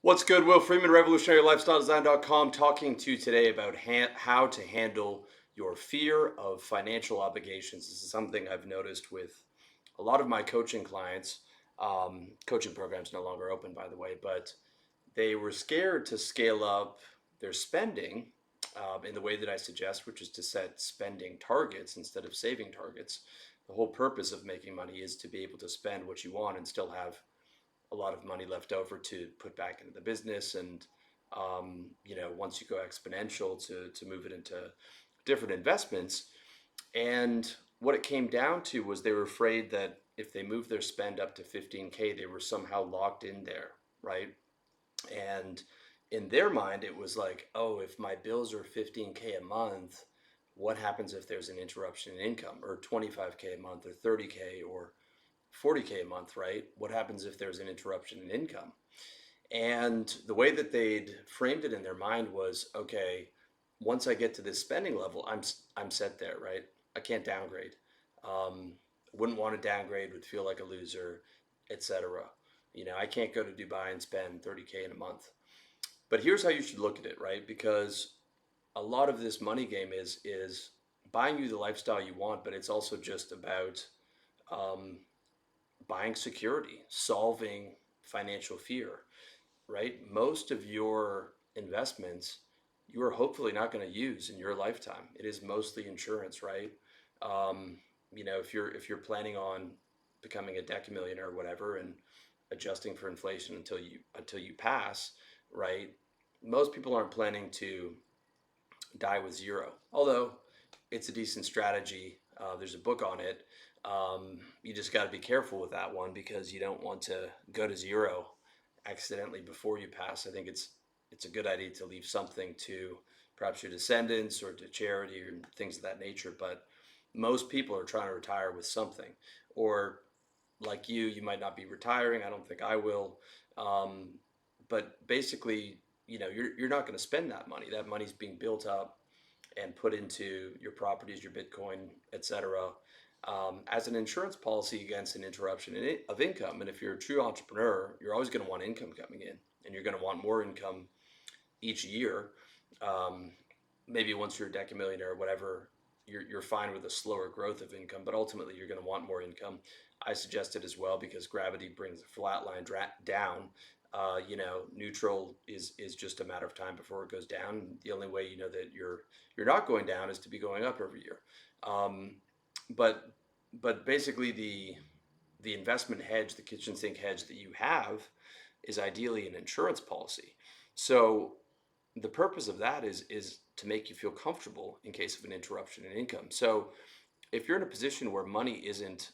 What's good? Will Freeman, revolutionarylifestyledesign.com, talking to you today about how to handle your fear of financial obligations. This is something I've noticed with a lot of my coaching clients. Coaching programs no longer open, by the way, but they were scared to scale up their spending in the way that I suggest, which is to set spending targets instead of saving targets. The whole purpose of making money is to be able to spend what you want and still have a lot of money left over to put back into the business, and once you go exponential, to move it into different investments. And what it came down to was they were afraid that if they moved their spend up to 15K, they were somehow locked in there, right? And in their mind it was like, oh, if my bills are 15K a month, what happens if there's an interruption in income, or 25K a month, or 30K, or 40K a month, right? What happens if there's an interruption in income? And the way that they'd framed it in their mind was, okay, once I get to this spending level, I'm set there, right? I can't downgrade. Wouldn't want to downgrade, would feel like a loser, etc. I can't go to Dubai and spend 30K in a month. But here's how you should look at it, right? Because a lot of this money game is buying you the lifestyle you want, but it's also just about um, buying security, solving financial fear, right? Most of your investments you are hopefully not going to use in your lifetime. It is mostly insurance, right? Um, if you're planning on becoming a decamillionaire or whatever, and adjusting for inflation until you pass, right? Most people aren't planning to die with zero. Although it's a decent strategy. There's a book on it. You just got to be careful with that one because you don't want to go to zero accidentally before you pass. I think it's a good idea to leave something to perhaps your descendants or to charity or things of that nature. But most people are trying to retire with something, or like you might not be retiring. I don't think I will. Um, but basically, you're not going to spend that money. That money's being built up and put into your properties, your Bitcoin, etc., as an insurance policy against an interruption of income. And if you're a true entrepreneur, you're always going to want income coming in, and you're going to want more income each year. Um, Maybe once you're a decamillionaire or whatever, you're fine with a slower growth of income, but ultimately you're going to want more income. I suggest it as well because gravity brings a flat line down. Neutral is just a matter of time before it goes down. The only way you know that you're not going down is to be going up every year. Um, but but basically the investment hedge, the kitchen sink hedge that you have, is ideally an insurance policy. So the purpose of that is to make you feel comfortable in case of an interruption in income. So if you're in a position where money isn't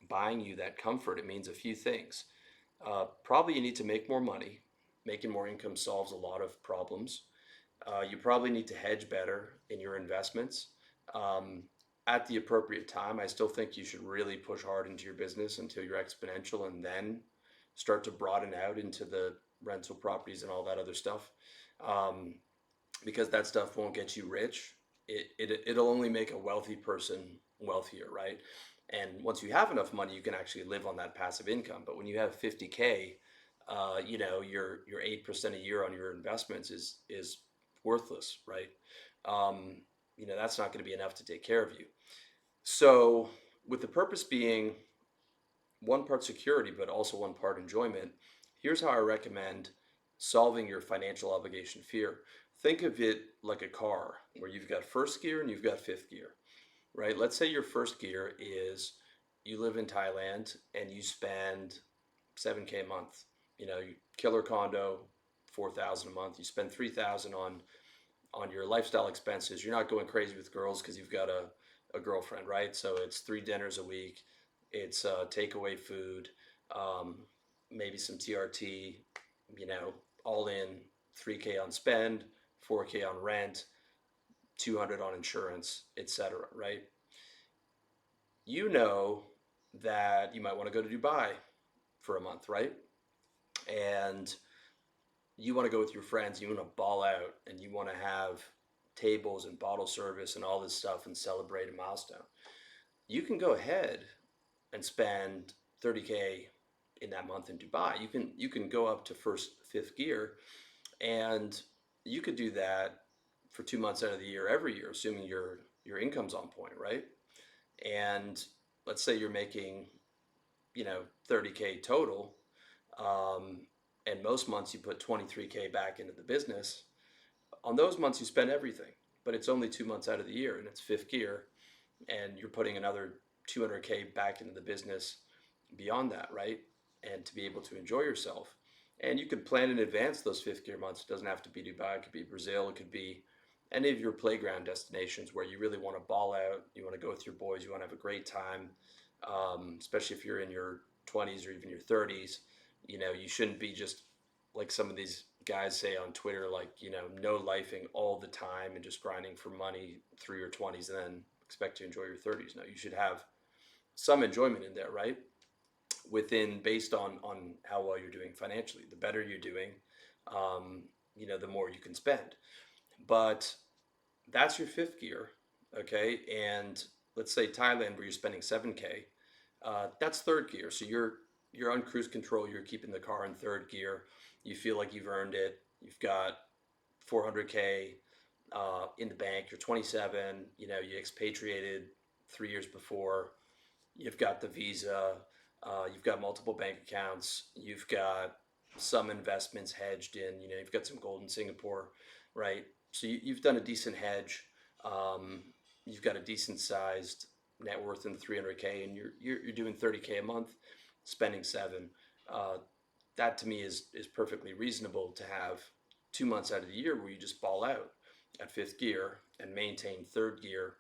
buying you that comfort, it means a few things. Probably you need to make more money. Making more income solves a lot of problems. You probably need to hedge better in your investments um, at the appropriate time. I still think you should really push hard into your business until you're exponential, and then start to broaden out into the rental properties and all that other stuff. Um, because that stuff won't get you rich. It'll only make a wealthy person wealthier, right? And once you have enough money, you can actually live on that passive income. But when you have 50K, your 8% a year on your investments is worthless, right? That's not going to be enough to take care of you. So, with the purpose being one part security, but also one part enjoyment, here's how I recommend solving your financial obligation fear. Think of it like a car where you've got first gear and you've got fifth gear, right? Let's say your first gear is you live in Thailand and you spend 7K a month. You killer condo, 4,000 a month. You spend 3,000 on your lifestyle expenses. You're not going crazy with girls because you've got a girlfriend, right? So it's 3 dinners a week. It's takeaway food, um, maybe some TRT, all in 3K on spend, 4K on rent, 200 on insurance, etc. Right? You know that you might want to go to Dubai for a month, right? And you want to go with your friends, you want to ball out, and you want to have tables and bottle service and all this stuff and celebrate a milestone. You can go ahead and spend 30K in that month in Dubai. You can go up to first, fifth gear, and you could do that for 2 months out of the year every year, assuming your income's on point, right? And let's say you're making, 30K total, um, and most months you put 23K back into the business. On those months you spend everything, but it's only 2 months out of the year, and it's fifth gear, and you're putting another 200K back into the business beyond that, right? And to be able to enjoy yourself. And you can plan in advance those fifth gear months. It doesn't have to be Dubai, it could be Brazil, it could be any of your playground destinations where you really want to ball out, you want to go with your boys, you want to have a great time, especially if you're in your 20s or even your 30s. You shouldn't be just like some of these guys say on Twitter, like, no lifing all the time and just grinding for money through your 20s and then expect to enjoy your 30s. No, you should have some enjoyment in there, right? Based on how well you're doing financially. The better you're doing, the more you can spend. But that's your fifth gear, okay? And let's say Thailand, where you're spending 7K, that's third gear. So you're on cruise control. You're keeping the car in third gear. You feel like you've earned it. You've got 400K in the bank. You're 27. You expatriated 3 years before. You've got the visa. You've got multiple bank accounts. You've got some investments hedged in. You've got some gold in Singapore, right? So you've done a decent hedge. Um, you've got a decent sized net worth in the 300K, and you're doing 30K a month, spending seven. Uh, that to me is perfectly reasonable to have 2 months out of the year where you just ball out at fifth gear and maintain third gear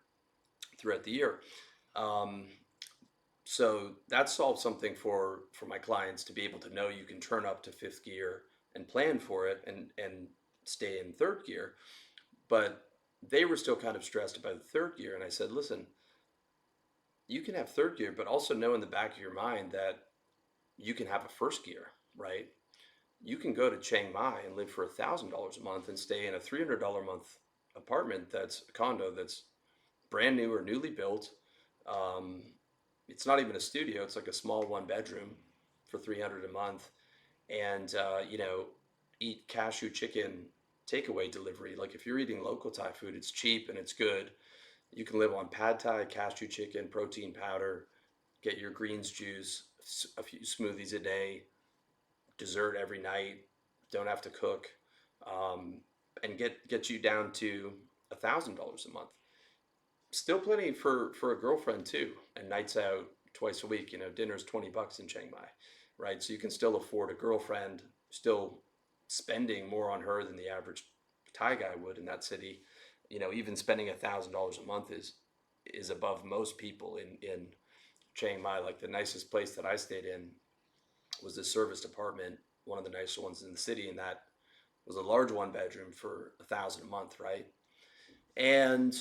throughout the year. Um, so that solves something for my clients to be able to know you can turn up to fifth gear and plan for it and stay in third gear. But they were still kind of stressed about the third gear, and I said, listen, you can have third gear, but also know in the back of your mind that you can have a first gear, right? You can go to Chiang Mai and live for $1,000 a month and stay in a $300 a month apartment that's a condo that's brand new or newly built. Um, it's not even a studio; it's like a small one bedroom for 300 a month, and eat cashew chicken takeaway delivery. Like if you're eating local Thai food, it's cheap and it's good. You can live on pad Thai, cashew chicken, protein powder, get your greens juice, a few smoothies a day, dessert every night. Don't have to cook, um, and get you down to $1,000 a month. Still plenty for a girlfriend too, and nights out twice a week. Dinner's $20 in Chiang Mai, right? So you can still afford a girlfriend, still spending more on her than the average Thai guy would in that city. Even spending $1,000 a month is above most people in Chiang Mai. Like the nicest place that I stayed in was the serviced apartment, one of the nicer ones in the city, and that was a large one bedroom for 1,000 a month, right? And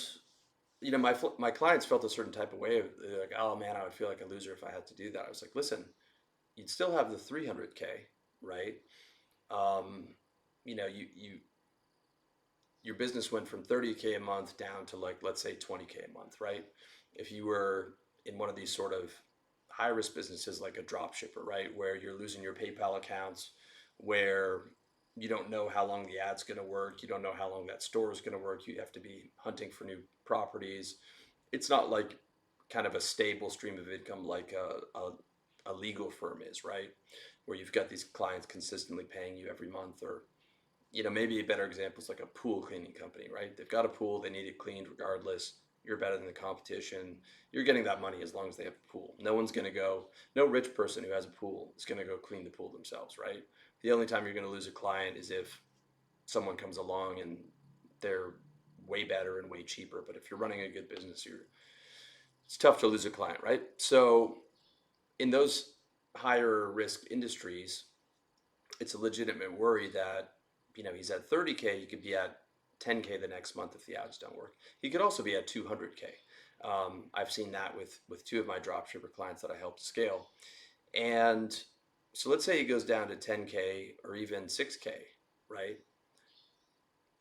my clients felt a certain type of way. They're like, oh man, I would feel like a loser if I had to do that. I was like, listen, you'd still have the 300K, right? Um, you your business went from 30K a month down to, like, let's say 20K a month, right? If you were in one of these sort of high risk businesses like a drop shipper, right, where you're losing your PayPal accounts, where you don't know how long the ad's going to work, you don't know how long that store is going to work, you have to be hunting for new properties. It's not like kind of a stable stream of income like a legal firm is, right? Where you've got these clients consistently paying you every month. Or maybe a better example is like a pool cleaning company, right? They've got a pool, they need it cleaned regardless. You're better than the competition. You're getting that money as long as they have a pool. No rich person who has a pool is going to go clean the pool themselves, right? The only time you're going to lose a client is if someone comes along and they're way better and way cheaper. But if you're running a good business, it's tough to lose a client, right? So in those higher risk industries, it's a legitimate worry that, he's at 30K, he could be at 10K the next month if the ads don't work. He could also be at 200K. I've seen that with two of my dropshipper clients that I helped scale. And so let's say he goes down to 10K or even 6K, right?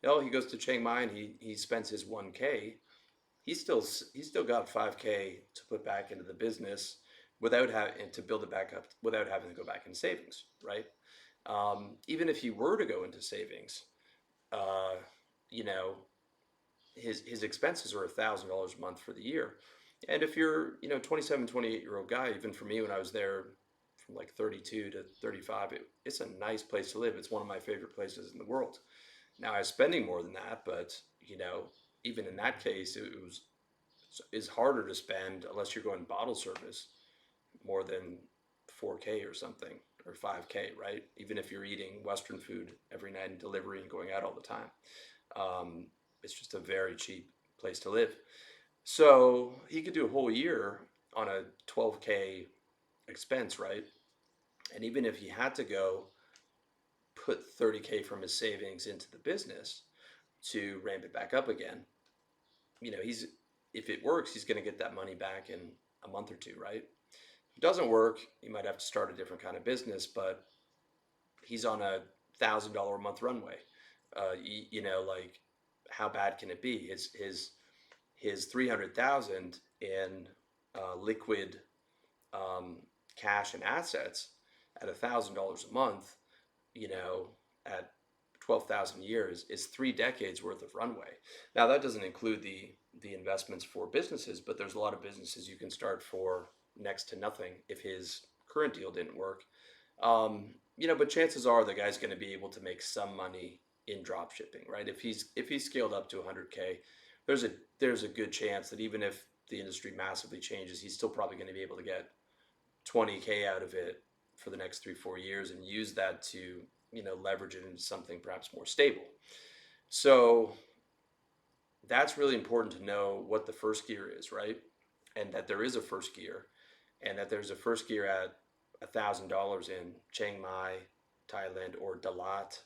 He goes to Chiang Mai and he spends his 1K. He's still got 5K to put back into the business. without having to build it back up without having to go back in savings, right? Even if he were to go into savings, uh, you know, his expenses are $1,000 a month for the year. And if you're, 27, 28-year-old guy, even for me when I was there from like 32 to 35, it's a nice place to live. It's one of my favorite places in the world. Now I was spending more than that, but even in that case, is harder to spend unless you're going bottle service more than 4K or something or 5K, right? Even if you're eating Western food every night and delivery and going out all the time. Um, it's just a very cheap place to live. So he could do a whole year on a 12K expense, right? And even if he had to go put 30K from his savings into the business to ramp it back up again, he's if it works, he's going to get that money back in a month or two, right? If it doesn't work, you might have to start a different kind of business, but he's on $1,000 a month runway. Like how bad can it be? His 300,000 in liquid um, cash and assets at $1,000 a month, at 12,000 years is 3 decades worth of runway. Now that doesn't include the investments for businesses, but there's a lot of businesses you can start for next to nothing if his current deal didn't work. But chances are the guy's going to be able to make some money in drop shipping, right? If he's scaled up to 100K, there's a good chance that even if the industry massively changes, he's still probably going to be able to get 20K out of it for the next 3-4 years and use that to leverage it into something perhaps more stable. So that's really important to know what the first gear is, right? And that there is a first gear, and that there's a first gear at $1,000 in Chiang Mai, Thailand, or Dalat,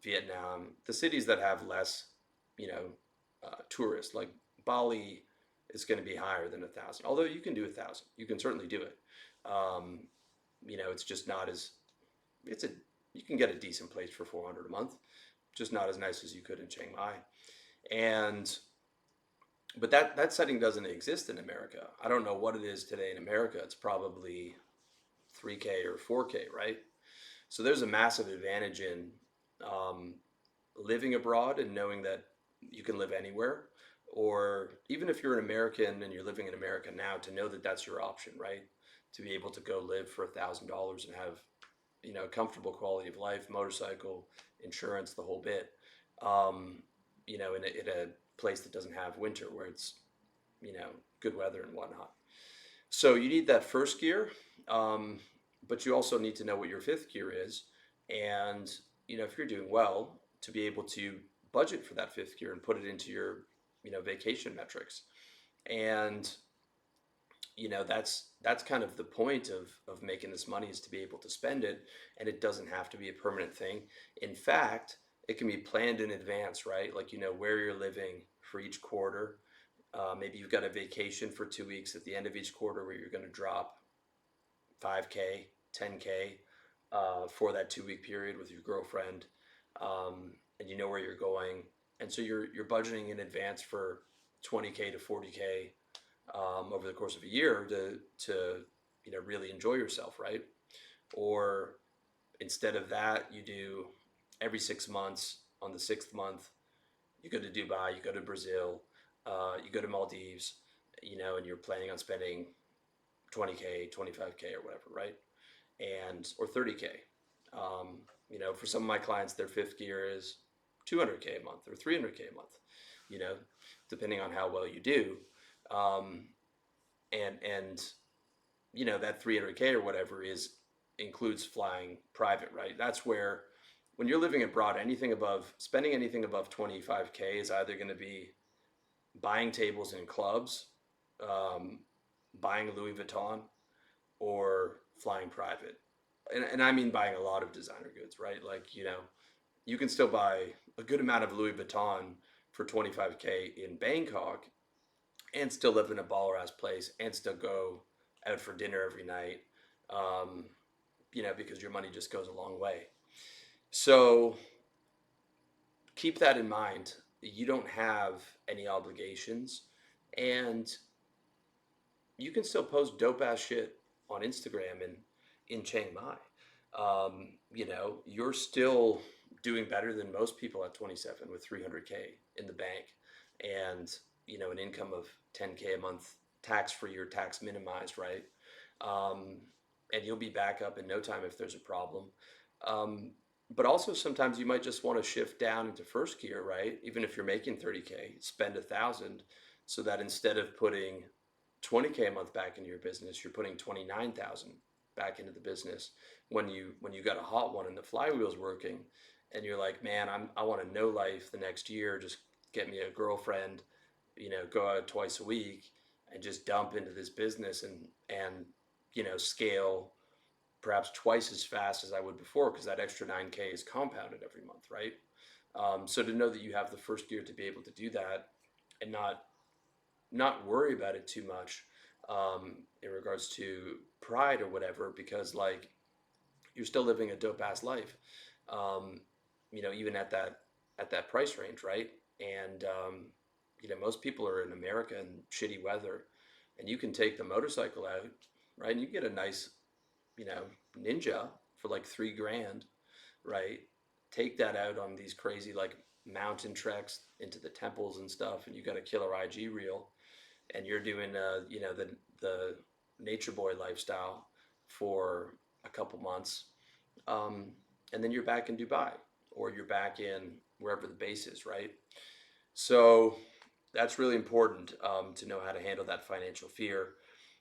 Vietnam, the cities that have less, tourists. Like Bali is going to be higher than 1,000. Although you can do 1,000, you can certainly do it. Um, it's just not as it's a you can get a decent place for 400 a month, just not as nice as you could in Chiang Mai. And but that setting doesn't exist in America. I don't know what it is today in America. It's probably 3K or 4K, right? So there's a massive advantage in um, living abroad and knowing that you can live anywhere, or even if you're an American and you're living in America now, to know that that's your option, right? To be able to go live for $1,000 and have comfortable quality of life, motorcycle, insurance, the whole bit. Um, in a place that doesn't have winter, where it's good weather and whatnot. So you need that first gear, um, but you also need to know what your fifth gear is, and if you're doing well, to be able to budget for that fifth gear and put it into your vacation metrics. And that's kind of the point of making this money, is to be able to spend it, and it doesn't have to be a permanent thing. In fact, it can be planned in advance, right? Like where you're living for each quarter. Maybe you've got a vacation for 2 weeks at the end of each quarter where you're going to drop 5K, 10K for that 2 week period with your girlfriend, and you know where you're going, and so you're budgeting in advance for 20K to 40K over the course of a year to really enjoy yourself, right? Or instead of that, you do every 6 months. On the sixth month, you go to Dubai, you go to Brazil, you go to Maldives, and you're planning on spending 20K, 25K, or whatever, right? Or 30K. For some of my clients, their fifth gear is 200K a month or 300K a month, you know, depending on how well you do. Um, and that 300K or whatever is includes flying private, right? That's where, when you're living abroad, spending anything above 25K is either going to be buying tables in clubs, um, buying Louis Vuitton, or flying private. And I mean buying a lot of designer goods, right? Like, you can still buy a good amount of Louis Vuitton for 25K in Bangkok and still live in a baller ass place and still go out for dinner every night, um, because your money just goes a long way. So keep that in mind. You don't have any obligations, and you can still post dope ass shit on Instagram in Chiang Mai. You're still doing better than most people at 27 with 300K in the bank and, an income of 10K a month, tax free or tax minimized, right? Um, and you'll be back up in no time if there's a problem. Um, but also sometimes you might just want to shift down into first gear, right? Even if you're making 30K, spend 1,000 so that instead of putting 20K a month back into your business, you're putting 29,000 back into the business when you got a hot one and the flywheel's working and you're like, man, I want to know life the next year, just get me a girlfriend, go out twice a week and just dump into this business and scale perhaps twice as fast as I would before because that extra 9K is compounded every month, right? So to know that you have the first gear to be able to do that and not worry about it too much in regards to pride or whatever, because like you're still living a dope ass life, um, even at that price range, right? And most people are in America in shitty weather, and you can take the motorcycle out, right? And you get a nice, you know, Ninja for like 3 grand, right? Take that out on these crazy like mountain treks into the temples and stuff, and you got a killer IG reel, and you're doing the nature boy lifestyle for a couple months, um, and then you're back in Dubai or you're back in wherever the base is, right? So that's really important to know how to handle that financial fear,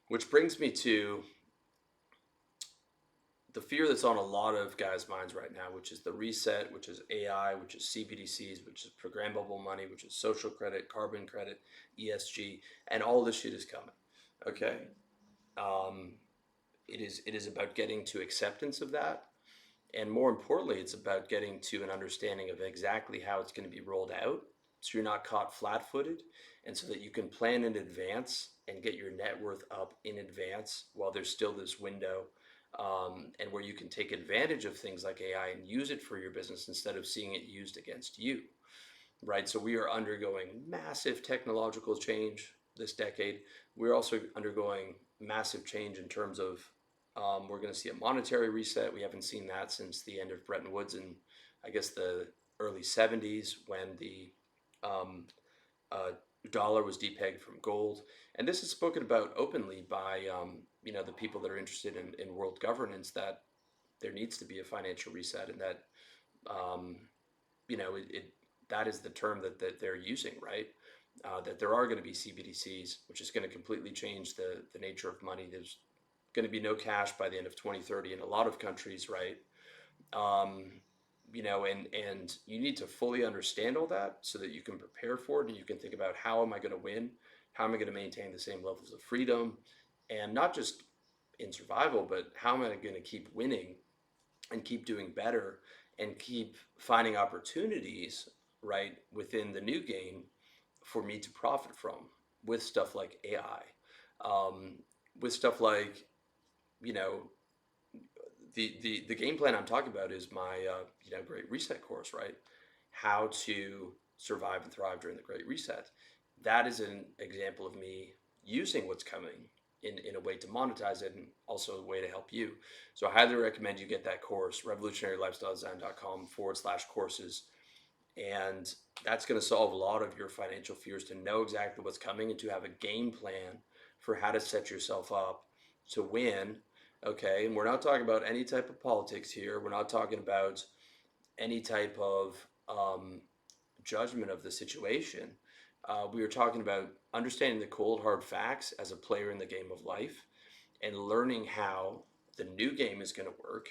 which brings me to the fear that's on a lot of guys' minds right now, which is the reset, which is AI, which is CBDCs, which is programmable money, which is social credit, carbon credit, ESG, and all this shit is coming. Okay, um, it is about getting to acceptance of that, and more importantly, it's about getting to an understanding of exactly how it's going to be rolled out, so you're not caught flat-footed, and so that you can plan in advance and get your net worth up in advance while there's still this window, and where you can take advantage of things like AI and use it for your business instead of seeing it used against you, right? So we are undergoing massive technological change this decade. We're also undergoing massive change in terms of we're going to see a monetary reset. We haven't seen that since the end of Bretton Woods in, I guess, the early 70s when the um, uh, dollar was depegged from gold. And this is spoken about openly by the people that are interested in world governance, that there needs to be a financial reset, and that um, that is the term that they're using, right? That there are going to be CBDCs, which is going to completely change the nature of money. There's going to be no cash by the end of 2030 in a lot of countries, right? Um, and you need to fully understand all that so that you can prepare for it and you can think about how am I going to win? How am I going to maintain the same levels of freedom? And not just in survival, but how am I going to keep winning and keep doing better and keep finding opportunities, right, within the new game for me to profit from with stuff like AI, with stuff like, you know, the game plan I'm talking about is my Great Reset course, right? How to survive and thrive during the Great Reset. That is an example of me using what's coming in a way to monetize it and also a way to help you. So I highly recommend you get that course, revolutionarylifestyledesign.com/courses. And that's going to solve a lot of your financial fears, to know exactly what's coming and to have a game plan for how to set yourself up to win. Okay. And we're not talking about any type of politics here. We're not talking about any type of judgment of the situation. We are talking about understanding the cold, hard facts as a player in the game of life and learning how the new game is going to work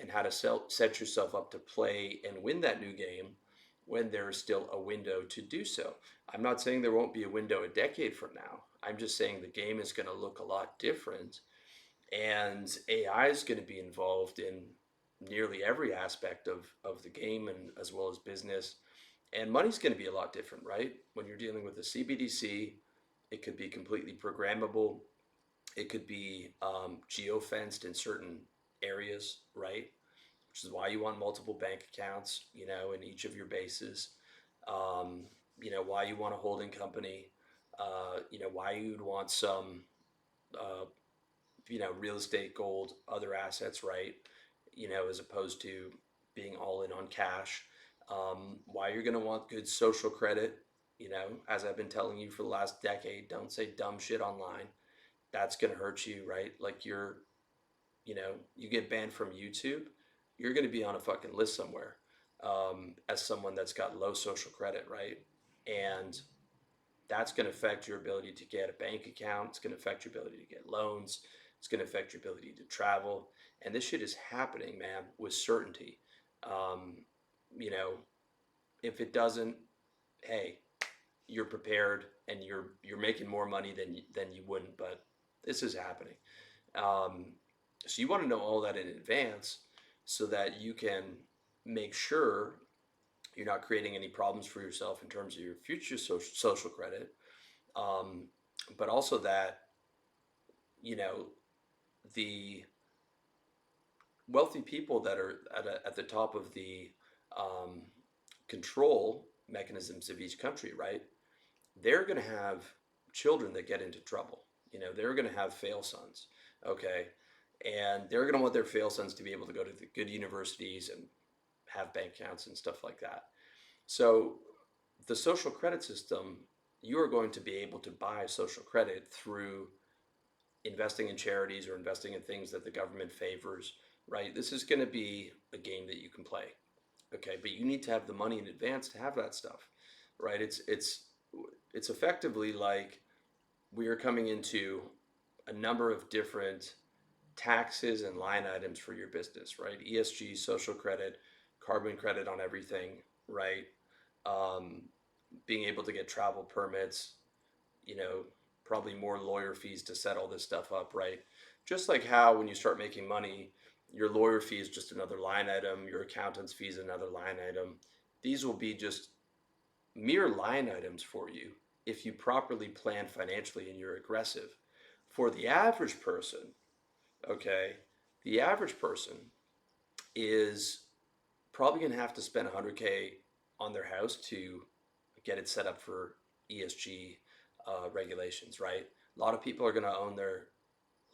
and how to set yourself up to play and win that new game when there is still a window to do so. I'm not saying there won't be a window a decade from now. I'm just saying the game is going to look a lot different, and AI is going to be involved in nearly every aspect of the game and as well as business. And money's going to be a lot different, right? When you're dealing with a CBDC, it could be completely programmable. It could be geo-fenced in certain areas, right? Which is why you want multiple bank accounts, in each of your bases. Um, why you want a holding company. Why you'd want some real estate, gold, other assets, right? As opposed to being all in on cash. Why you're going to want good social credit, as I've been telling you for the last decade, don't say dumb shit online. That's going to hurt you, right? Like you get banned from YouTube, you're going to be on a fucking list somewhere as someone that's got low social credit, right? And that's going to affect your ability to get a bank account. It's going to affect your ability to get loans. It's going to affect your ability to travel. And this shit is happening, man, with certainty. Um, you know, if it doesn't, hey, you're prepared and you're making more money than you wouldn't. But this is happening. Um, so you want to know all that in advance so that you can make sure you're not creating any problems for yourself in terms of your future social credit, um, but also that you know the wealthy people that are at the top of the um, control mechanisms of each country, right? They're going to have children that get into trouble. They're going to have fail sons, okay, and they're going to want their fail sons to be able to go to the good universities and have bank accounts and stuff like that. So the social credit system, you are going to be able to buy social credit through investing in charities or investing in things that the government favors, right? This is going to be a game that you can play, okay? But you need to have the money in advance to have that stuff, right? It's effectively like we are coming into a number of different taxes and line items for your business, right? ESG, social credit, carbon credit on everything, right? Um, Being able to get travel permits, you know, probably more lawyer fees to set all this stuff up, right? Just like how when you start making money, your lawyer fee is just another line item, your accountant's fee is another line item. These will be just mere line items for you if you properly plan financially and you're aggressive. For the average person, okay, the average person is probably going to have to spend 100K on their house to get it set up for ESG regulations, right? A lot of people are going to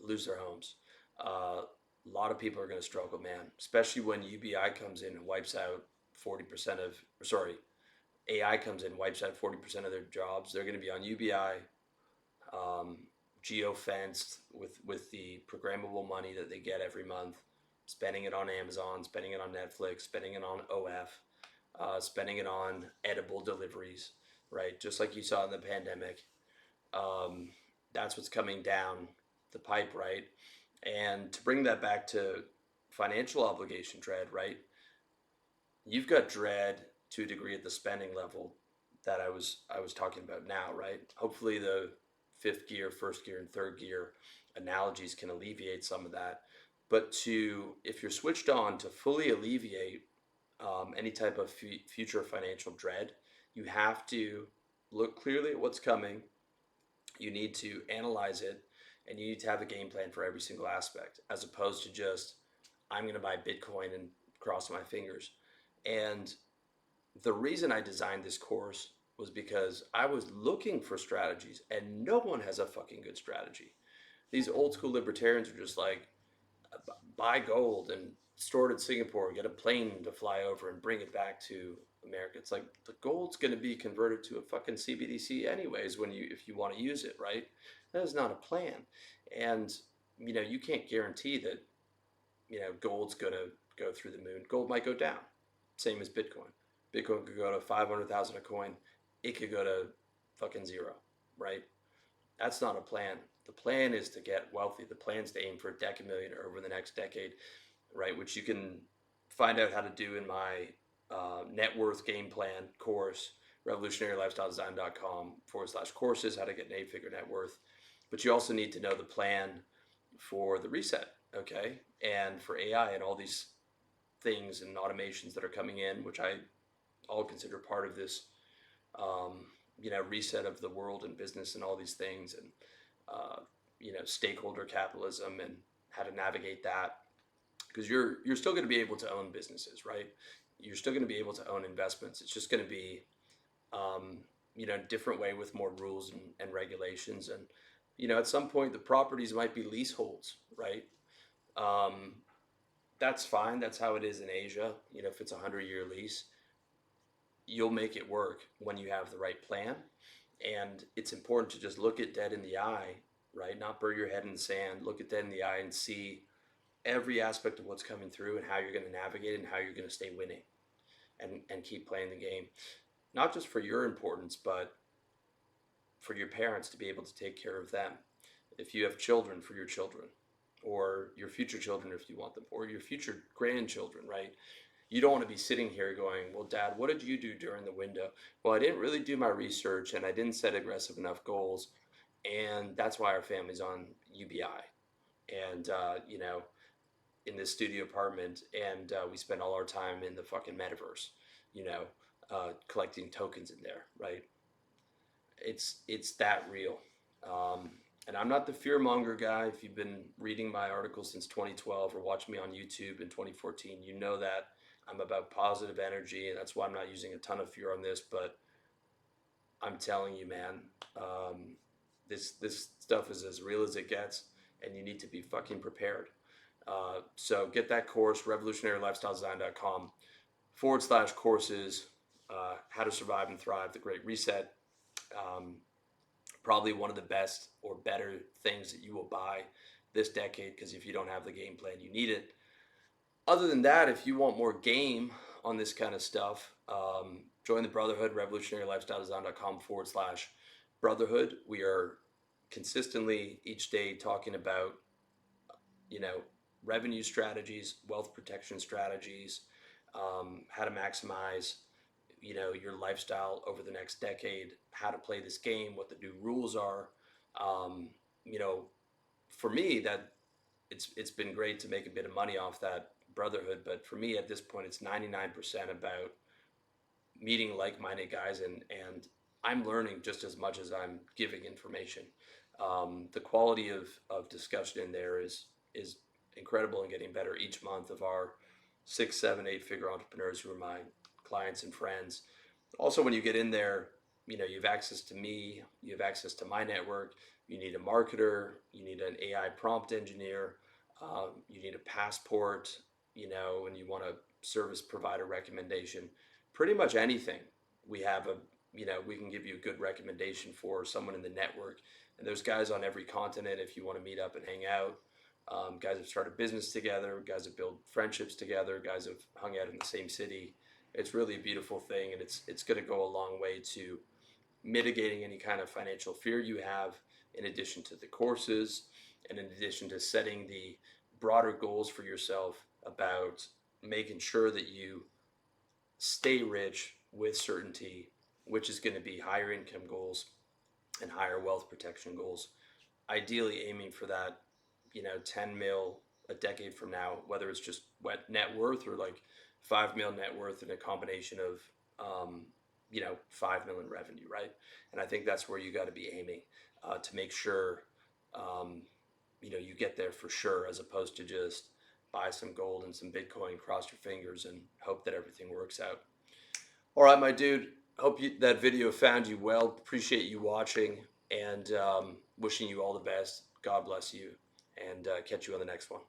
lose their homes. A lot of people are going to struggle, man, especially when UBI comes in and wipes out 40% of, sorry, AI comes in, wipes out 40% of their jobs. They're going to be on UBI, um, geo-fenced with the programmable money that they get every month, spending it on Amazon, spending it on Netflix, spending it on OF, spending it on edible deliveries, right? Just like you saw in the pandemic. Um, that's what's coming down the pipe, right? And to bring that back to financial obligation dread, right? You've got dread to a degree at the spending level that I was talking about now, right? Hopefully the fifth gear, first gear, and third gear analogies can alleviate some of that. But if you're switched on to fully alleviate any type of future financial dread, you have to look clearly at what's coming. You need to analyze it, and you need to have a game plan for every single aspect, as opposed to just I'm going to buy Bitcoin and cross my fingers. And the reason I designed this course was because I was looking for strategies, and no one has a fucking good strategy. These old school libertarians are just like, buy gold and store it in Singapore, get a plane to fly over and bring it back to America. It's like the gold's going to be converted to a fucking CBDC anyways if you want to use it, right? That is not a plan. And you can't guarantee that gold's going to go through the moon. Gold might go down. Same as Bitcoin. Bitcoin could go to 500,000 a coin. It could go to fucking zero, right? That's not a plan. The plan is to get wealthy. The plan is to aim for a decamillionaire over the next decade, right? Which you can find out how to do in my net worth game plan course, revolutionarylifestyledesign.com/courses, how to get an 8-figure net worth. But you also need to know the plan for the reset, okay? And for AI and all these things and automations that are coming in, which I all consider part of this reset of the world and business and all these things, and stakeholder capitalism and how to navigate that, because you're still going to be able to own businesses, right? You're still going to be able to own investments. It's just going to be a different way with more rules and regulations, and At some point the properties might be leaseholds, right? Um, that's fine. That's how it is in Asia. If it's a 100-year lease, you'll make it work when you have the right plan. And it's important to just look it dead in the eye, right? Not bury your head in the sand. Look it dead in the eye and see every aspect of what's coming through and how you're going to navigate it and how you're going to stay winning and keep playing the game. Not just for your importance, but for your parents to be able to take care of them. If you have children, for your children, or your future children if you want them, or your future grandchildren, right? You don't want to be sitting here going, well, Dad, what did you do during the window? Well, I didn't really do my research and I didn't set aggressive enough goals. And that's why our family's on UBI. And, in this studio apartment, and we spend all our time in the fucking metaverse, collecting tokens in there, right? It's that real. Um, and I'm not the fear monger guy. If you've been reading my articles since 2012 or watching me on YouTube in 2014, you know that I'm about positive energy, and that's why I'm not using a ton of fear on this. But I'm telling you, man, this stuff is as real as it gets, and you need to be fucking prepared. So get that course, revolutionarylifestyledesign.com/courses, how to survive and thrive, the Great Reset. Um, Probably one of the best or better things that you will buy this decade, because if you don't have the game plan, you need it. Other than that, if you want more game on this kind of stuff, join the Brotherhood, revolutionarylifestyledesign.com/brotherhood. We are consistently each day talking about, you know, revenue strategies, wealth protection strategies, how to maximize, your lifestyle over the next decade, how to play this game, what the new rules are. Um, you know, for me, that it's been great to make a bit of money off that brotherhood, but for me at this point, it's 99% about meeting like-minded guys, and I'm learning just as much as I'm giving information. The quality of discussion in there is incredible and getting better each month of our 6, 7, 8 figure entrepreneurs who are my clients and friends. Also, when you get in there, you have access to me, you have access to my network. You need a marketer, you need an AI prompt engineer, you need a passport, and you want a service provider recommendation. Pretty much anything we have we can give you a good recommendation for someone in the network. And there's guys on every continent if you want to meet up and hang out. Guys have started business together, guys have built friendships together, guys have hung out in the same city. It's really a beautiful thing, and it's going to go a long way to mitigating any kind of financial fear you have, in addition to the courses, and in addition to setting the broader goals for yourself about making sure that you stay rich with certainty, which is going to be higher income goals and higher wealth protection goals. Ideally aiming for that, 10 mil a decade from now, whether it's just net worth or like 5 mil net worth in a combination of, 5 mil in revenue, right? And I think that's where you got to be aiming, to make sure, um, you get there for sure, as opposed to just buy some gold and some Bitcoin, cross your fingers, and hope that everything works out. All right, my dude. Hope that video found you well. Appreciate you watching, and wishing you all the best. God bless you, and catch you on the next one.